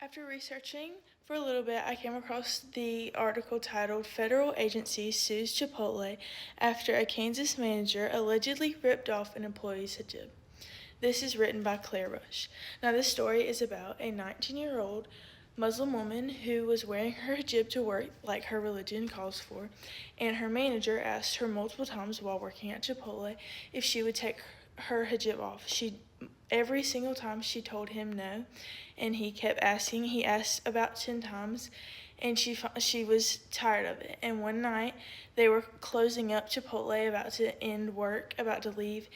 After researching for a little bit, I came across the article titled Federal Agency Sues Chipotle After a Kansas Manager Allegedly Ripped Off an Employee's Hijab. This is written by Claire Rush. Now, this story is about a 19-year-old Muslim woman who was wearing her hijab to work like her religion calls for, and her manager asked her multiple times while working at Chipotle if she would take her hijab off. Every single time she told him no, and he kept asking. He asked about 10 times, and she was tired of it. And one night, they were closing up Chipotle, about to end work, about to leave,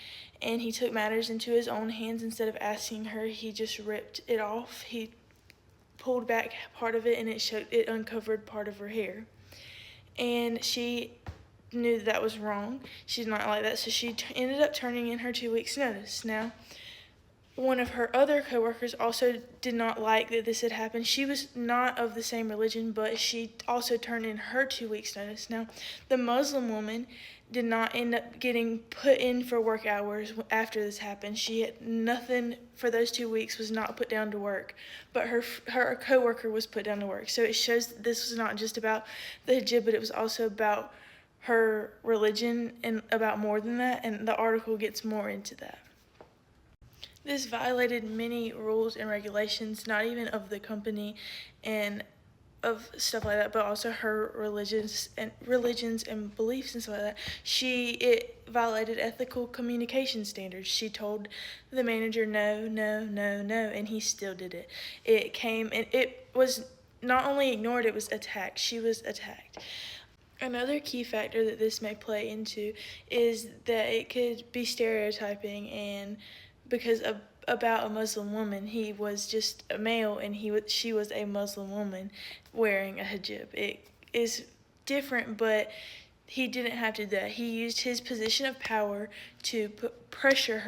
and he took matters into his own hands. Instead of asking her, he just ripped it off. He pulled back part of it, and it uncovered part of her hair. And she knew that was wrong. She's not like that, so she ended up turning in her 2 weeks' notice. Now, one of her other coworkers also did not like that this had happened. She was not of the same religion, but she also turned in her 2 weeks' notice. Now, the Muslim woman did not end up getting put in for work hours after this happened. She had nothing for those 2 weeks, was not put down to work, but her coworker was put down to work. So it shows that this was not just about the hijab, but it was also about her religion and about more than that, and the article gets more into that. This violated many rules and regulations, not even of the company and of stuff like that, but also her religions and beliefs and stuff like that. It violated ethical communication standards. She told the manager no, no, no, no, and he still did it. It came and it was not only ignored, it was attacked. She was attacked. Another key factor that this may play into is that it could be stereotyping, and because about a Muslim woman, he was just a male and she was a Muslim woman wearing a hijab. It is different, but he didn't have to do that. He used his position of power to put pressure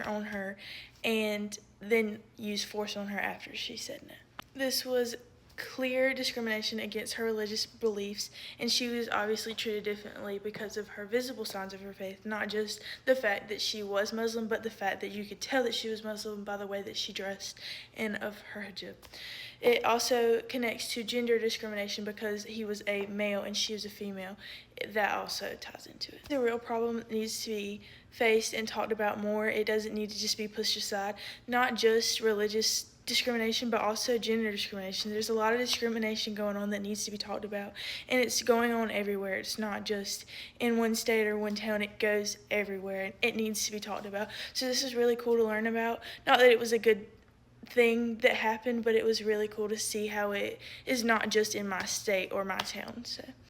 on her, and then use force on her after she said no. This was clear discrimination against her religious beliefs, and she was obviously treated differently because of her visible signs of her faith, not just the fact that she was Muslim, but the fact that you could tell that she was Muslim by the way that she dressed and of her hijab. It also connects to gender discrimination because he was a male and she was a female. That also ties into it. The real problem needs to be faced and talked about more. It doesn't need to just be pushed aside. Not just religious discrimination, but also gender discrimination. There's a lot of discrimination going on that needs to be talked about, and it's going on everywhere. It's not just in one state or one town. It goes everywhere, and it needs to be talked about. So this is really cool to learn about. Not that it was a good thing that happened, but it was really cool to see how it is not just in my state or my town. So